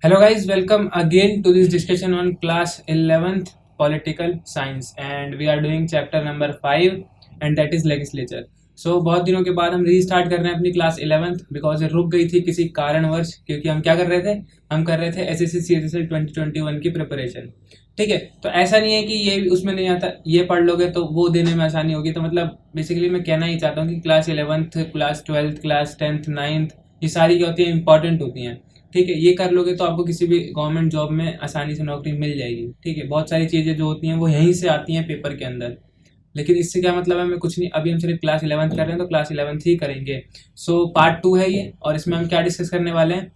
Hello guys, welcome again to this discussion on class 11th political science and we are doing chapter number 5 and that is legislature. So बहुत दिनों के बाद हम restart कर रहे हैं अपनी क्लास 11th बिकॉज रुक गई थी किसी कारणवश, क्योंकि हम क्या कर रहे थे, हम कर रहे थे एसएससी सीएचएसएल 2021 की प्रिपरेशन। ठीक है, तो ऐसा नहीं है कि ये उसमें नहीं आता, ये पढ़ लोगे तो वो देने में आसानी होगी। तो मतलब बेसिकली मैं कहना ही चाहता हूँ कि class 11th, class 12th, class 10th, 9th ये सारी क्या होती हैं, इंपॉर्टेंट होती हैं। ठीक है, ये कर लोगे तो आपको किसी भी गवर्नमेंट जॉब में आसानी से नौकरी मिल जाएगी। ठीक है, बहुत सारी चीज़ें जो होती हैं वो यहीं से आती हैं पेपर के अंदर। लेकिन इससे क्या मतलब है, मैं कुछ नहीं, अभी हम सिर्फ क्लास 11th कर रहे हैं तो क्लास 11th ही करेंगे। सो पार्ट 2 है ये, और इसमें हम क्या डिस्कस करने वाले हैं,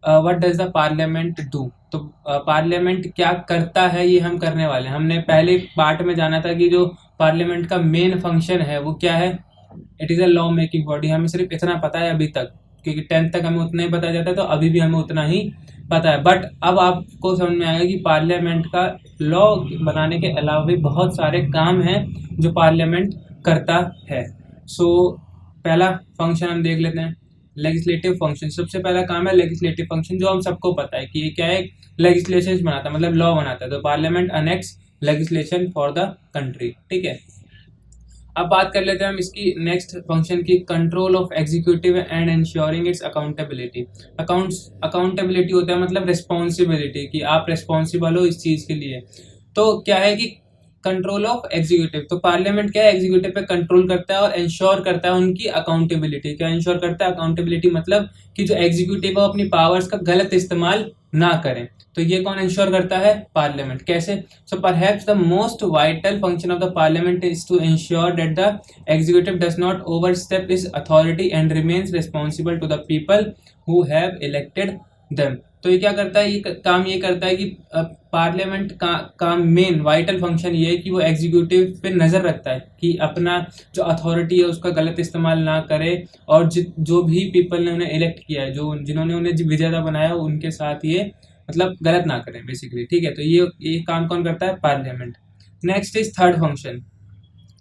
what does the parliament do. तो पार्लियामेंट क्या करता है ये हम करने वाले हैं। हमने पहले पार्ट में जाना था कि जो पार्लियामेंट का मेन फंक्शन है वो क्या है, it is a law making body. हमें सिर्फ इतना पता है अभी तक, क्योंकि 10th तक हमें उतना ही बताया जाता है, तो अभी भी हमें उतना ही पता है। बट अब आपको समझ में आएगा कि पार्लियामेंट का लॉ बनाने के अलावा भी बहुत सारे काम हैं जो पार्लियामेंट करता है। सो पहला फंक्शन हम देख लेते हैं, लेजिस्लेटिव फंक्शन। सबसे पहला काम है लेजिस्लेटिव फंक्शन, जो हम सबको पता है कि ये क्या है, लेजिस्लेशन बनाता है, मतलब लॉ बनाता है। तो parliament annex legislation for the country. ठीक है, अब बात कर लेते हैं हम इसकी नेक्स्ट फंक्शन की, control of executive and ensuring it's accountability. Accountability होता है मतलब रिस्पॉन्सिबिलिटी, कि आप रिस्पॉन्सिबल हो इस चीज़ के लिए। तो क्या है कि कंट्रोल ऑफ एग्जीक्यूटिव, तो पार्लियामेंट क्या है, एग्जीक्यूटिव पे कंट्रोल करता है और इंश्योर करता है उनकी अकाउंटेबिलिटी। क्या इंश्योर करता है, अकाउंटेबिलिटी मतलब कि जो एग्जीक्यूटिव है अपनी पावर्स का गलत इस्तेमाल ना करें। तो ये कौन इंश्योर करता है, पार्लियामेंट। कैसे, so perhaps the most vital function of the parliament is to ensure that the executive does not overstep its authority and remains responsible to the people who have elected them. तो ये क्या करता है, ये काम ये करता है कि पार्लियामेंट का मेन वाइटल फंक्शन ये है कि वो एग्जीक्यूटिव पे नज़र रखता है कि अपना जो अथॉरिटी है उसका गलत इस्तेमाल ना करे, और जो भी पीपल ने उन्हें इलेक्ट किया है, जो जिन्होंने उन्हें विजेता बनाया, उनके साथ ये मतलब गलत ना करें बेसिकली। ठीक है, तो ये काम कौन करता है, parliament. Next is third function,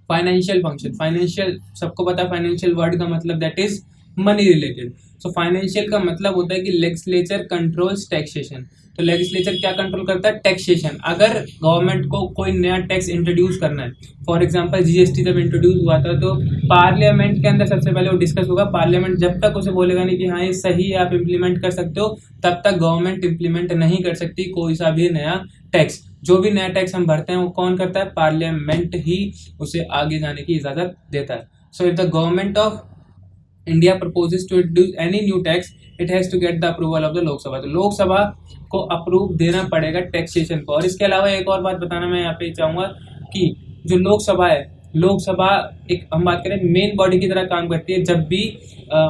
financial function. Financial सबको पता है, फाइनेंशियल वर्ड का मतलब that is money related. So financial का मतलब होता है कि लेजिस्लेचर कंट्रोल्स टैक्सेशन। तो लेजिस्लेचर क्या कंट्रोल करता है, टैक्सेशन। अगर गवर्नमेंट को कोई नया टैक्स इंट्रोड्यूस करना है, फॉर एग्जांपल जीएसटी जब इंट्रोड्यूस हुआ था, तो पार्लियामेंट के अंदर सबसे पहले वो डिस्कस होगा। पार्लियामेंट जब तक उसे बोलेगा नहीं कि हाँ ये सही है, आप इम्प्लीमेंट कर सकते हो, तब तक गवर्नमेंट इम्प्लीमेंट नहीं कर सकती कोई सा भी नया टैक्स। जो भी नया टैक्स हम भरते हैं वो कौन करता है, पार्लियामेंट ही उसे आगे जाने की इजाज़त देता है। So if the government of India proposes to introduce any new tax, it has to get the approval of the Lok Sabha. तो लोकसभा को अप्रूव देना पड़ेगा टैक्सेशन को। और इसके अलावा एक और बात बताना मैं यहाँ पे चाहूँगा कि जो लोकसभा है, लोकसभा एक हम बात करें मेन बॉडी की तरह काम करती है जब भी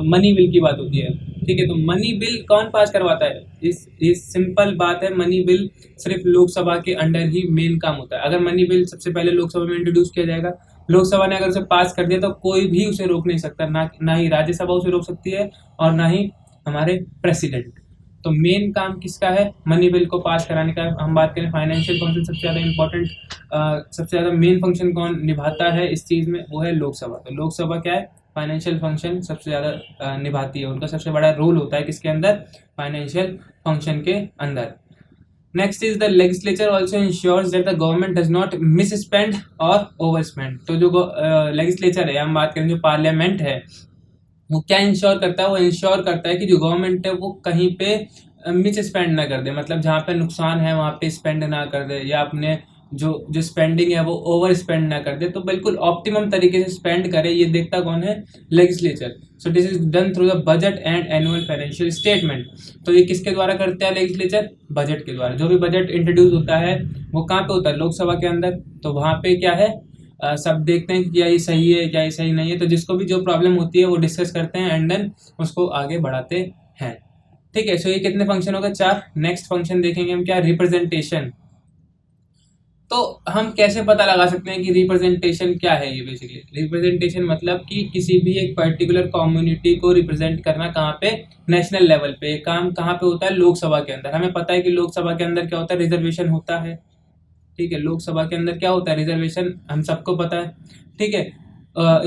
मनी बिल की बात होती है। ठीक है, तो मनी बिल कौन पास करवाता है, इस सिंपल बात है, मनी बिल सिर्फ लोकसभा के अंडर ही मेन काम होता है। अगर मनी बिल सबसे पहले लोकसभा में इंट्रोड्यूस किया जाएगा, लोकसभा ने अगर उसे पास कर दिया तो कोई भी उसे रोक नहीं सकता, ना ही राज्यसभा उसे रोक सकती है और ना ही हमारे प्रेसिडेंट। तो मेन काम किसका है, मनी बिल को पास कराने का। हम बात करें फाइनेंशियल फंक्शन, सबसे ज़्यादा इंपॉर्टेंट, सबसे ज़्यादा मेन फंक्शन कौन निभाता है इस चीज़ में, वो है लोकसभा। तो लोकसभा क्या है, फाइनेंशियल फंक्शन सबसे ज़्यादा निभाती है, उनका सबसे बड़ा रोल होता है किसके अंदर, फाइनेंशियल फंक्शन के अंदर। Next is the legislature also ensures that the government does not misspend और ओवर स्पेंड। तो जो लेजिस्लेचर है, हम बात करें जो पार्लियामेंट है, वो क्या इंश्योर करता है, वो इंश्योर करता है कि जो गवर्नमेंट है वो कहीं पे मिस स्पेंड ना कर दे, मतलब जहाँ पे नुकसान है वहाँ पे स्पेंड ना कर दे, या अपने जो जो स्पेंडिंग है वो ओवर स्पेंड ना कर दे, तो बिल्कुल ऑप्टिमम तरीके से स्पेंड करे। ये देखता कौन है, legislature. So this is done through the budget and annual financial statement. तो ये किसके द्वारा करते हैं लेजिस्लेचर, बजट के द्वारा। जो भी बजट इंट्रोड्यूस होता है वो कहाँ पे होता है, लोकसभा के अंदर। तो वहाँ पे क्या है, सब देखते हैं कि क्या ये सही है, क्या ये सही नहीं है। तो जिसको भी जो प्रॉब्लम होती है वो डिस्कस करते हैं एंड देन उसको आगे बढ़ाते हैं। ठीक है, सो ये कितने फंक्शन हो गए, 4। नेक्स्ट फंक्शन देखेंगे हम क्या, रिप्रेजेंटेशन। तो हम कैसे पता लगा सकते हैं कि रिप्रेजेंटेशन क्या है। ये बेसिकली रिप्रेजेंटेशन मतलब कि किसी भी एक पर्टिकुलर कम्युनिटी को रिप्रेजेंट करना, कहाँ पे, नेशनल लेवल पे। काम कहाँ पे होता है, लोकसभा के अंदर। हमें पता है कि लोकसभा के अंदर क्या होता है, रिजर्वेशन होता है। ठीक है, लोकसभा के अंदर क्या होता है, रिजर्वेशन, हम सबको पता है। ठीक है,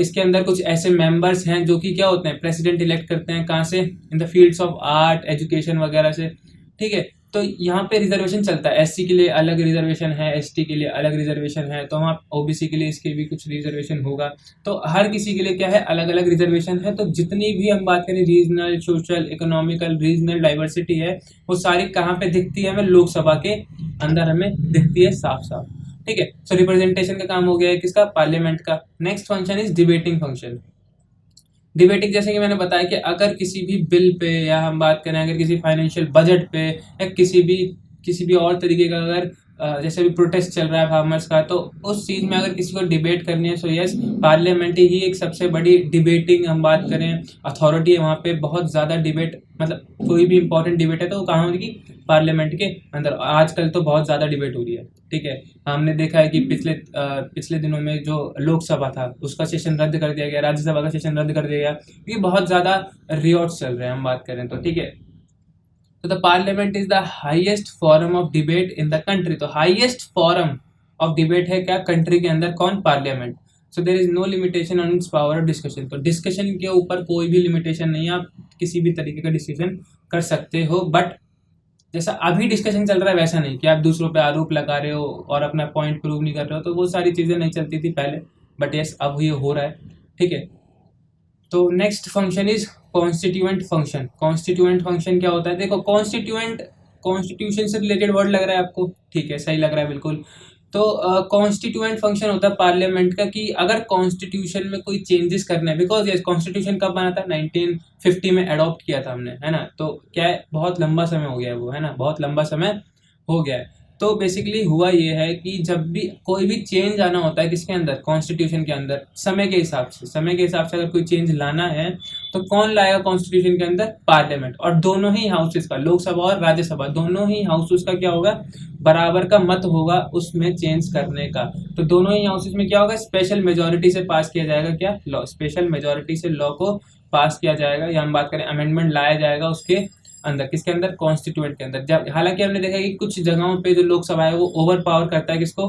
इसके अंदर कुछ ऐसे मेंबर्स हैं जो कि क्या होते हैं, प्रेसिडेंट इलेक्ट करते हैं, कहाँ से, in the fields of art, education वगैरह से। ठीक है, तो यहाँ पे रिजर्वेशन चलता है, एससी के लिए अलग रिजर्वेशन है, एसटी के लिए अलग रिजर्वेशन है, तो वहाँ ओबीसी के लिए इसके भी कुछ रिजर्वेशन होगा। तो हर किसी के लिए क्या है, अलग अलग रिजर्वेशन है। तो जितनी भी हम बात करें regional, social, economical, regional diversity है, वो सारी कहाँ पे दिखती है, हमें लोकसभा के अंदर हमें दिखती है साफ साफ। ठीक है, सो रिप्रेजेंटेशन का काम हो गया है किसका, पार्लियामेंट का। Next function is debating function. Debating जैसे कि मैंने बताया कि अगर किसी भी बिल पे, या हम बात करें अगर किसी फाइनेंशियल बजट पे, या किसी भी और तरीके का अगर जैसे भी प्रोटेस्ट चल रहा है फार्मर्स का, तो उस चीज़ में अगर किसी को डिबेट करनी है, सो यस, पार्लियामेंट ही एक सबसे बड़ी डिबेटिंग हम बात करें अथॉरिटी है। वहाँ पे बहुत ज़्यादा डिबेट, मतलब कोई भी इंपॉर्टेंट डिबेट है तो वो कहाँ होगी, पार्लियामेंट के अंदर। आजकल तो बहुत ज़्यादा डिबेट हो रही है। ठीक है, हमने देखा है कि पिछले दिनों में जो लोकसभा था उसका सेशन रद्द कर दिया गया, राज्यसभा का सेशन रद्द कर दिया गया, क्योंकि बहुत ज़्यादा रियॉट्स चल रहे हैं हम बात करें तो। ठीक है, तो the parliament is the highest forum of debate in the country. तो हाईएस्ट फॉरम ऑफ डिबेट है क्या, कंट्री के अंदर, कौन, parliament. So there is no limitation on its power of discussion. तो डिस्कशन के ऊपर कोई भी लिमिटेशन नहीं है, आप किसी भी तरीके का डिस्कशन कर सकते हो। बट जैसा अभी डिस्कशन चल रहा है वैसा नहीं कि आप दूसरों पे आरोप लगा रहे हो और अपना पॉइंट प्रूव नहीं कर रहे हो, तो वो सारी चीज़ें नहीं चलती थी पहले, बट यस अब ये हो रहा है। ठीक है, तो next function is constituent function. Constituent function क्या होता है, देखो कॉन्स्टिट्यूएंट, कॉन्स्टिट्यूशन से रिलेटेड वर्ड लग रहा है आपको, ठीक है, सही लग रहा है बिल्कुल। तो कॉन्स्टिट्यूएंट फंक्शन होता है पार्लियामेंट का कि अगर कॉन्स्टिट्यूशन में कोई चेंजेस करने हैं, बिकॉज ये कॉन्स्टिट्यूशन कब बना था, 1950 में अडॉप्ट किया था हमने, है ना। तो क्या है, बहुत लंबा समय हो गया है वो, है ना, बहुत लंबा समय हो गया है। तो बेसिकली हुआ ये है कि जब भी कोई भी चेंज आना होता है किसके अंदर, कॉन्स्टिट्यूशन के अंदर, समय के हिसाब से अगर कोई चेंज लाना है तो कौन लाएगा कॉन्स्टिट्यूशन के अंदर, पार्लियामेंट। और दोनों ही हाउसेस का, लोकसभा और राज्यसभा, दोनों ही हाउसेस का क्या होगा, बराबर का मत होगा उसमें चेंज करने का। तो दोनों ही हाउसेस में क्या होगा, स्पेशल मेजोरिटी से पास किया जाएगा क्या, लॉ, स्पेशल मेजोरिटी से लॉ को पास किया जाएगा, या हम बात करें अमेंडमेंट लाया जाएगा उसके अंदर, किसके अंदर, कॉन्स्टिट्यूएंट के अंदर। जब हालांकि हमने देखा कि कुछ जगहों पे जो लोकसभा है वो ओवर पावर करता है किसको,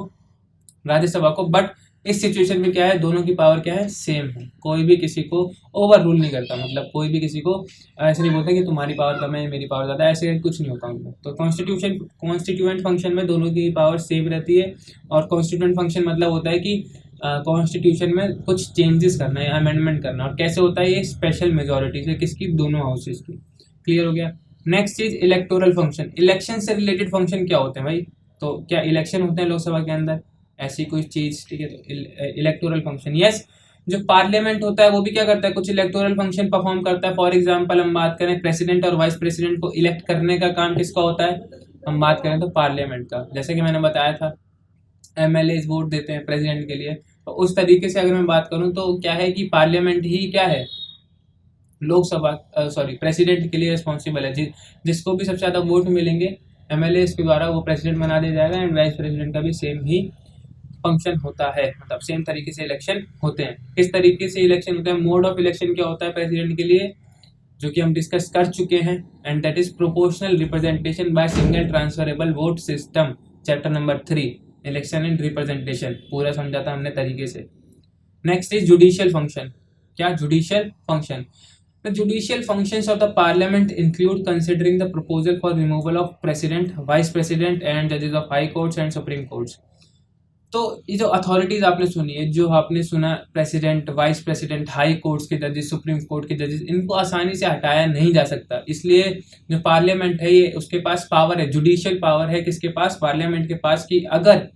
राज्यसभा को, बट इस सिचुएशन में क्या है, दोनों की पावर क्या है, सेम है। कोई भी किसी को ओवर रूल नहीं करता, मतलब कोई भी किसी को ऐसे नहीं बोलता कि तुम्हारी पावर कम है मेरी पावर ज़्यादा, ऐसे कुछ नहीं होता उनमें। तो कॉन्स्टिट्यूएंट फंक्शन में दोनों की पावर सेम रहती है। और कॉन्स्टिट्यूएंट फंक्शन मतलब होता है कि कॉन्स्टिट्यूशन में कुछ चेंजेस करना है, अमेंडमेंट करना। और कैसे होता है ये, स्पेशल मेजोरिटी से, किसकी, दोनों हाउसेस की। क्लियर हो गया। नेक्स्ट चीज इलेक्टोरल फंक्शन। इलेक्शन से रिलेटेड फंक्शन क्या होते हैं भाई, तो क्या इलेक्शन होते हैं लोकसभा के अंदर, ऐसी कोई चीज। ठीक है, तो इलेक्टोरल फंक्शन, यस, जो पार्लियामेंट होता है वो भी क्या करता है, कुछ इलेक्टोरल फंक्शन परफॉर्म करता है। फॉर एग्जांपल हम बात करें प्रेसिडेंट और वाइस प्रेसिडेंट को इलेक्ट करने का काम किसका होता है, हम बात करें तो पार्लियामेंट का। जैसे कि मैंने बताया था एमएलए वोट देते हैं प्रेसिडेंट के लिए, तो उस तरीके से अगर मैं बात करूं तो क्या है कि पार्लियामेंट ही क्या है, लोकसभा, प्रेसिडेंट के लिए रिस्पॉन्सिबल है। जिसको भी सबसे ज़्यादा वोट मिलेंगे एमएलए के द्वारा, वो प्रेसिडेंट बना दिया जाएगा। एंड वाइस प्रेसिडेंट का भी सेम ही फंक्शन होता है, मतलब सेम तरीके से इलेक्शन होते हैं। किस तरीके से इलेक्शन होता है, मोड ऑफ इलेक्शन क्या होता है प्रेसिडेंट के लिए, जो कि हम डिस्कस कर चुके हैं, and that is proportional representation by single transferable vote system, chapter number 3, election and representation, पूरा समझा था हमने तरीके से। Next is judicial function. क्या, judicial function. The judicial functions of the parliament include considering the proposal for removal of president, vice president and judges of high courts and supreme courts. तो ये जो अथॉरिटीज आपने सुनी है, जो आपने सुना president, vice president, high courts के जजेस, सुप्रीम कोर्ट के जजेस, इनको आसानी से हटाया नहीं जा सकता। इसलिए जो पार्लियामेंट है ये, उसके पास पावर है, जुडिशियल पावर है किसके पास, पार्लियामेंट के पास, कि अगर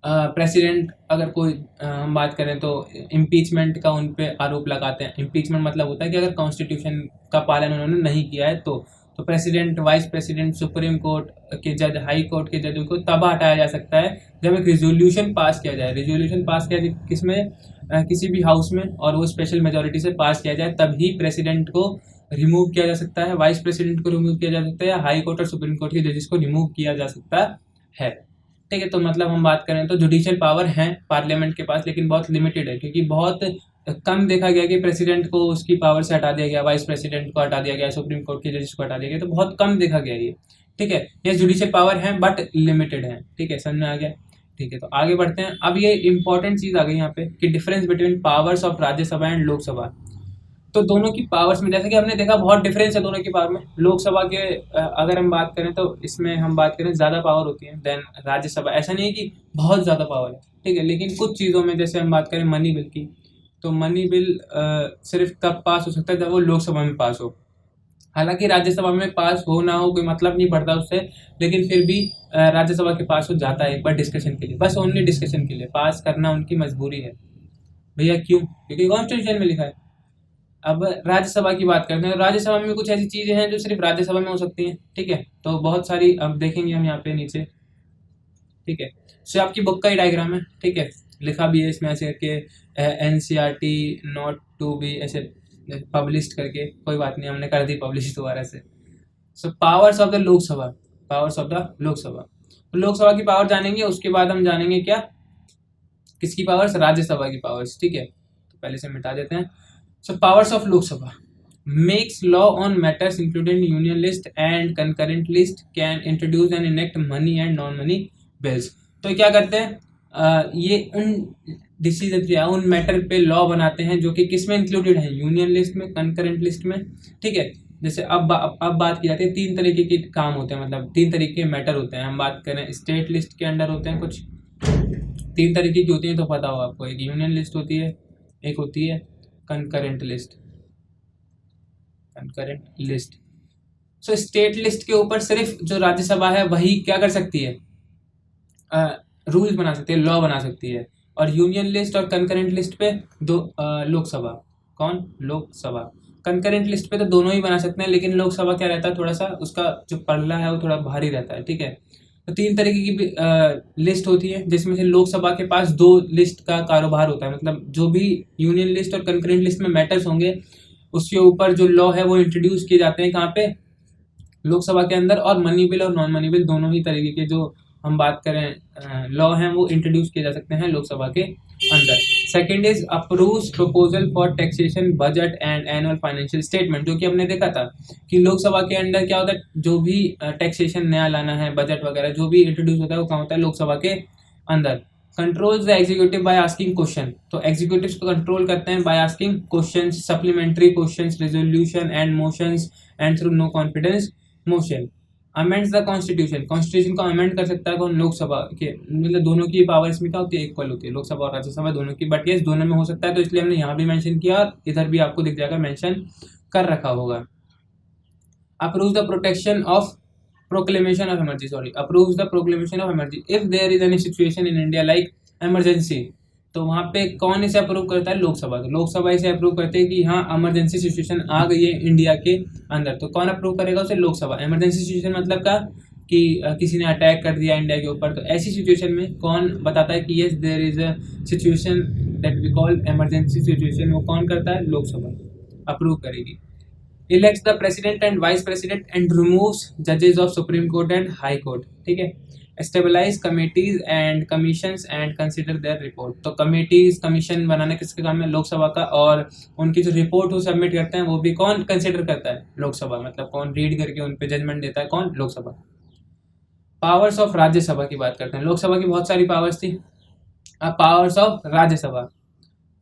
प्रेसिडेंट, अगर कोई हम बात करें तो इम्पीचमेंट का उन पे आरोप लगाते हैं। इम्पीचमेंट मतलब होता है कि अगर कॉन्स्टिट्यूशन का पालन उन्होंने नहीं किया है तो president, vice president, supreme court के जज, हाई कोर्ट के जज को तब हटाया जा सकता है जब एक रिजोल्यूशन पास किया जाए। रिजोल्यूशन पास किया जाए किसमें, किसी भी हाउस में, और वो स्पेशल मेजोरिटी से पास किया जाए, तभी प्रेसिडेंट को रिमूव किया जा सकता है, वाइस प्रेसिडेंट को रिमूव किया जा सकता है, या हाई कोर्ट और सुप्रीम कोर्ट के जजेस को रिमूव किया जा सकता है। ठीक है, तो मतलब हम बात करें तो जुडिशियल पावर है पार्लियामेंट के पास, लेकिन बहुत लिमिटेड है, क्योंकि बहुत कम देखा गया कि प्रेसिडेंट को उसकी पावर से हटा दिया गया, वाइस प्रेसिडेंट को हटा दिया गया, सुप्रीम कोर्ट के जजेस को हटा दिया गया, तो बहुत कम देखा गया ये। ठीक है, ये जुडिशियल पावर है बट लिमिटेड है। ठीक है, समझ में आ गया। ठीक है, तो आगे बढ़ते हैं। अब ये इंपॉर्टेंट चीज आ गई यहाँ पे कि difference between powers of Rajya Sabha and Lok Sabha. तो दोनों की पावर्स में जैसे कि हमने देखा बहुत डिफरेंस है दोनों की पावर में। लोकसभा के अगर हम बात करें तो इसमें हम बात करें ज़्यादा पावर होती है देन राज्यसभा। ऐसा नहीं है कि बहुत ज़्यादा पावर है, ठीक है, लेकिन कुछ चीज़ों में जैसे हम बात करें मनी बिल की, तो मनी बिल सिर्फ तब पास हो सकता है जब वो लोकसभा में पास हो। हालांकि राज्यसभा में पास हो ना हो कोई मतलब नहीं पड़ता उससे, लेकिन फिर भी राज्यसभा के पास हो जाता है एक बार डिस्कशन के लिए, बस ओनली डिस्कशन के लिए। पास करना उनकी मजबूरी है। भैया क्यों? क्योंकि कॉन्स्टिट्यूशन में लिखा है। अब राज्यसभा की बात करते हैं। राज्यसभा में कुछ ऐसी चीजें हैं जो सिर्फ राज्यसभा में हो सकती हैं, ठीक है, तो बहुत सारी अब देखेंगे हम यहाँ पे नीचे, ठीक है। सो आपकी बुक का ही डायग्राम है, ठीक है, लिखा भी है इसमें ऐसे करके एनसीईआरटी नॉट टू बी ऐसे पब्लिश करके, कोई बात नहीं, हमने कर दी पब्लिश दोबारा से। So powers of the Lok Sabha, powers of the Lok Sabha, तो लोकसभा की पावर जानेंगे, उसके बाद हम जानेंगे क्या, किसकी पावर्स, राज्यसभा की पावर्स, ठीक है। तो पहले से मिटा देते हैं। So powers of Lok Sabha makes law on matters including union list and concurrent list, can introduce and enact money and non money bills। तो क्या करते हैं, ये उन डिसीजन या उन मैटर पे लॉ बनाते हैं जो कि किस में इंक्लूडेड है, यूनियन लिस्ट में, कंकरेंट लिस्ट में, ठीक है। जैसे अब बात की जाती है, तीन तरीके के काम होते हैं, मतलब तीन तरीके के मैटर होते हैं। हम बात करें स्टेट लिस्ट के अंडर होते हैं कुछ तीन तरीके की होती है, तो पता होगा आपको, एक यूनियन लिस्ट होती है, एक होती है कंकरेंट लिस्ट, कंकरेंट लिस्ट। सो स्टेट लिस्ट के ऊपर सिर्फ जो राज्यसभा है वही क्या कर सकती है, रूल्स बना सकती है, लॉ बना सकती है। और यूनियन लिस्ट और कंकरेंट लिस्ट पे दो लोकसभा, कौन, लोकसभा। कंकरेंट लिस्ट पे तो दोनों ही बना सकते हैं, लेकिन लोकसभा क्या रहता है, थोड़ा सा उसका जो पल्ला है वो थोड़ा भारी रहता है, ठीक है। तो तीन तरीके की लिस्ट होती है, जिसमें से लोकसभा के पास दो लिस्ट का कारोबार होता है, मतलब जो भी यूनियन लिस्ट और कंकरेंट लिस्ट में मैटर्स होंगे उसके ऊपर जो लॉ है वो इंट्रोड्यूस किए जाते हैं कहाँ पे, लोकसभा के अंदर। और मनी बिल और नॉन मनी बिल दोनों ही तरीके के जो हम बात करें लॉ हैं वो इंट्रोड्यूस किए जा सकते हैं लोकसभा के अंदर। Second is approves proposal for taxation, budget and annual financial statement, जो कि हमने देखा था कि लोकसभा के अंदर क्या होता है, जो भी टैक्सेशन नया लाना है, बजट वगैरह जो भी इंट्रोड्यूस होता है वो कहाँ होता है, लोकसभा के अंदर। Controls the executive by asking question, तो एग्जीक्यूटिव्स को कंट्रोल करते हैं by asking questions, supplementary questions, resolution and motions and through no confidence motion. Amends the constitution, constitution को अमेंड कर सकता है कौन, लोकसभा के, मतलब दोनों की पावर इसमें क्या होती है, इक्वल होती है, लोकसभा और राज्यसभा दोनों की, बट ये दोनों में हो सकता है, तो इसलिए हमने यहाँ भी मेंशन किया और इधर भी आपको दिख जाएगा मेंशन कर रखा होगा। Approves the protection of proclamation of emergency, approves the proclamation of emergency if there is any situation in India like emergency। तो वहाँ पे कौन इसे अप्रूव करता है, लोकसभा। तो लोकसभा इसे अप्रूव करते हैं कि हाँ इमरजेंसी सिचुएशन आ गई है इंडिया के अंदर, तो कौन अप्रूव करेगा उसे, लोकसभा। इमरजेंसी सिचुएशन मतलब का कि किसी ने अटैक कर दिया इंडिया के ऊपर, तो ऐसी सिचुएशन में कौन बताता है कि yes there is a situation that we call emergency situation, वो कौन करता है, लोकसभा अप्रूव करेगी। Elects the president and vice president and removes जजेस of supreme court and high court, ठीक है। Establish committees and commissions and consider their report, तो committees commission बनाना किसके काम में, लोकसभा का, और उनकी जो रिपोर्ट वो सबमिट करते हैं वो भी कौन कंसिडर करता है, लोकसभा, मतलब कौन रीड करके उन पे जजमेंट देता है, कौन, लोकसभा। पावर्स ऑफ राज्यसभा की बात करते हैं। लोकसभा की बहुत सारी पावर्स थी, अब powers of Rajya Sabha.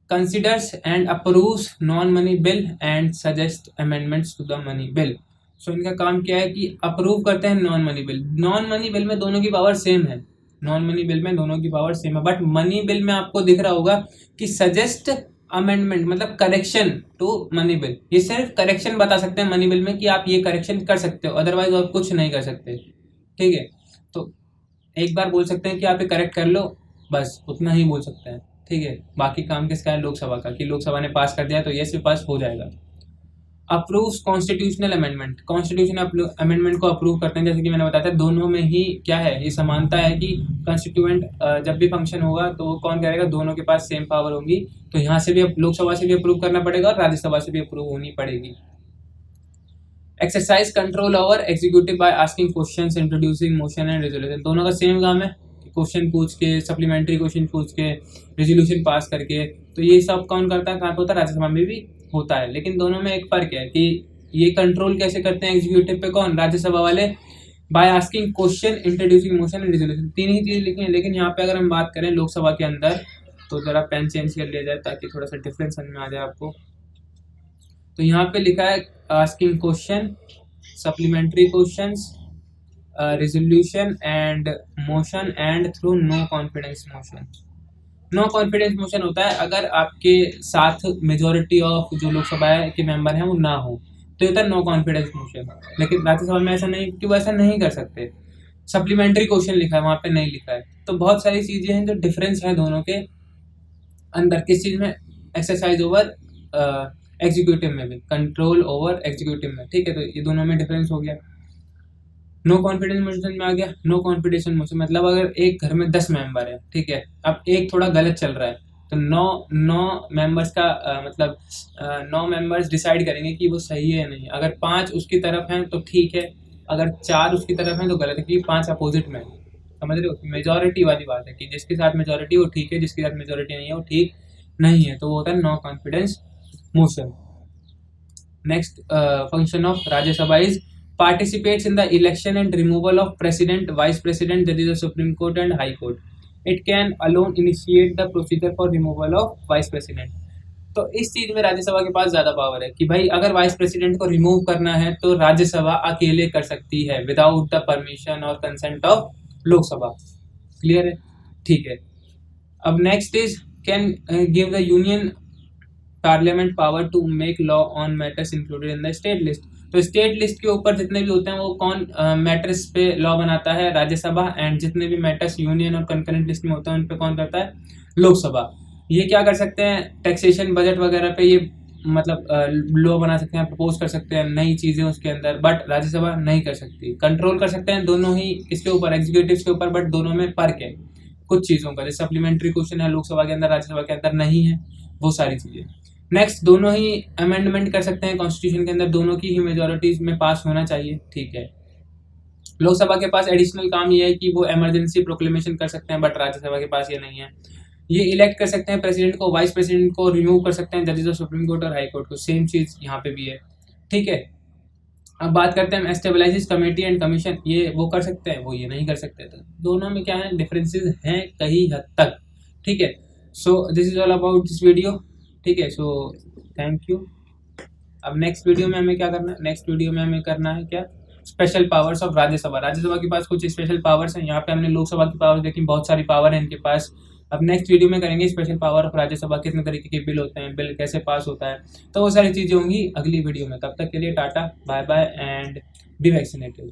considers and approves non-money bill and suggests amendments to the money bill। सो इनका काम क्या है कि अप्रूव करते हैं non money bill. Non money bill में दोनों की पावर सेम है, नॉन मनी बिल में दोनों की पावर सेम है, बट मनी बिल में आपको दिख रहा होगा कि सजेस्ट अमेंडमेंट मतलब करेक्शन टू मनी बिल। ये सिर्फ करेक्शन बता सकते हैं मनी बिल में कि आप ये करेक्शन कर सकते हो, अदरवाइज आप कुछ नहीं कर सकते, ठीक है। तो एक बार बोल सकते हैं कि आप ये करेक्ट कर लो, बस उतना ही बोल सकते हैं, ठीक है। बाकी काम किसका है, लोकसभा का, कि लोकसभा ने पास कर दिया तो ये सिर्फ पास हो जाएगा। Approves constitutional amendment, constitutional amendment को अप्रूव करते हैं, जैसे कि मैंने बताया था दोनों में ही क्या है, ये समानता है कि कॉन्स्टिट्यूएंट जब भी फंक्शन होगा तो वो कौन करेगा, दोनों के पास सेम पावर होगी, तो यहाँ से भी लोकसभा से भी अप्रूव करना पड़ेगा और राज्यसभा से भी अप्रूव होनी पड़ेगी। Exercise control over executive by asking questions, introducing motion and resolution, दोनों का सेम काम है, क्वेश्चन पूछ के, सप्लीमेंट्री क्वेश्चन पूछ के, रेजोल्यूशन पास करके, तो ये सब कौन करता है, कहाँ पे होता है, राज्यसभा में भी होता है। लेकिन दोनों में एक फर्क है कि ये कंट्रोल कैसे करते हैं एग्जीक्यूटिव पे, कौन, राज्यसभा वाले, bye asking question, introducing motion and resolution, तीन ही चीज़ लिखी है। लेकिन यहाँ पे अगर हम बात करें लोकसभा के अंदर, तो जरा पेन चेंज कर लिया जाए ताकि थोड़ा सा डिफरेंस समझ में आ जाए आपको। तो यहाँ पे लिखा है asking question, supplementary questions, resolution and motion and through no confidence motion. No confidence motion होता है अगर आपके साथ मेजोरिटी ऑफ जो लोकसभा के मेंबर हैं वो ना हो, तो होता है नो कॉन्फिडेंस मोशन। लेकिन राज्यसभा में ऐसा नहीं, कि वो ऐसा नहीं कर सकते। सप्लीमेंट्री क्वेश्चन लिखा है, वहाँ पे नहीं लिखा है। तो बहुत सारी चीज़ें हैं जो डिफरेंस है दोनों के अंदर। किस चीज़ में? एक्सरसाइज ओवर एग्जीक्यूटिव में भी, कंट्रोल ओवर एग्जीक्यूटिव में, ठीक है। तो ये दोनों में डिफरेंस हो गया। नो कॉन्फिडेंस मोशन में आ गया। नो कॉन्फिडेंस मोशन मतलब अगर एक घर में 10 मेंबर है, ठीक है, अब एक थोड़ा गलत चल रहा है, तो नौ मेंबर्स का मतलब 9 मेंबर्स डिसाइड करेंगे कि वो सही है या नहीं। अगर 5 उसकी तरफ हैं तो ठीक है, अगर 4 उसकी तरफ हैं तो गलत है, क्योंकि 5 अपोजिट में है। समझ रहे हो? मेजोरिटी वाली बात है कि जिसके साथ मेजोरिटी वो ठीक है, जिसके साथ मेजोरिटी नहीं है वो ठीक नहीं है। तो वो होता है no confidence motion. Next function of Rajya Sabha is participates in the election and removal of president, vice president, that is the Supreme Court and High Court. It can alone initiate the procedure for removal of vice president. तो इस चीज में राज्यसभा के पास ज्यादा power है कि भाई अगर वाइस प्रेसिडेंट को रिमूव करना है तो राज्यसभा अकेले कर सकती है विदाउट द परमिशन और कंसेंट ऑफ लोकसभा। क्लियर है? ठीक है। अब next is can give the union parliament power to make law on matters included in the state list. तो स्टेट लिस्ट के ऊपर जितने भी होते हैं वो कौन मैटर्स पे लॉ बनाता है? राज्यसभा। एंड जितने भी मैटर्स यूनियन और कंकरेंट लिस्ट में होते हैं उन पे कौन करता है? लोकसभा। ये क्या कर सकते हैं? टैक्सेशन, बजट वगैरह पे ये मतलब लॉ बना सकते हैं, प्रपोज कर सकते हैं नई चीजें उसके अंदर, बट राज्यसभा नहीं कर सकती। कंट्रोल कर सकते हैं दोनों ही इसके ऊपर, एग्जीक्यूटिव के ऊपर, बट दोनों में फर्क है कुछ चीजों का। जैसे सप्लीमेंट्री क्वेश्चन है लोकसभा के अंदर, राज्यसभा के अंदर नहीं है, वो सारी चीजें। नेक्स्ट, दोनों ही अमेंडमेंट कर सकते हैं कॉन्स्टिट्यूशन के अंदर, दोनों की ही मेजोरिटीज में पास होना चाहिए, ठीक है। लोकसभा के पास एडिशनल काम ये है कि वो इमरजेंसी प्रोक्लेमेशन कर सकते हैं, बट राज्यसभा के पास ये नहीं है। ये इलेक्ट कर सकते हैं प्रेसिडेंट को, वाइस प्रेसिडेंट को रिमूव कर सकते हैं जजेस ऑफ सुप्रीम कोर्ट और हाई कोर्ट को। सेम चीज यहाँ पे भी है, ठीक है। अब बात करते हैं एस्टेबलाइजेस कमेटी एंड कमीशन, ये वो कर सकते हैं, वो ये नहीं कर सकते। तो दोनों में क्या है? डिफरेंसेस हैं कई हद तक, ठीक है। So this is all about this video, ठीक है। So thank you. अब नेक्स्ट वीडियो में हमें क्या करना है? नेक्स्ट वीडियो में हमें करना है क्या? Special powers of Rajya Sabha. Rajya Sabha के पास कुछ स्पेशल पावर्स हैं। यहाँ पे हमने लोकसभा की पावर्स देखी, बहुत सारी पावर है इनके पास। अब नेक्स्ट वीडियो में करेंगे स्पेशल पावर ऑफ राज्यसभा, कितने तरीके के बिल होते हैं, बिल कैसे पास होता है, तो वो सारी चीज़ें होंगी अगली वीडियो में। तब तक के लिए tata, bye bye and be vaccinated.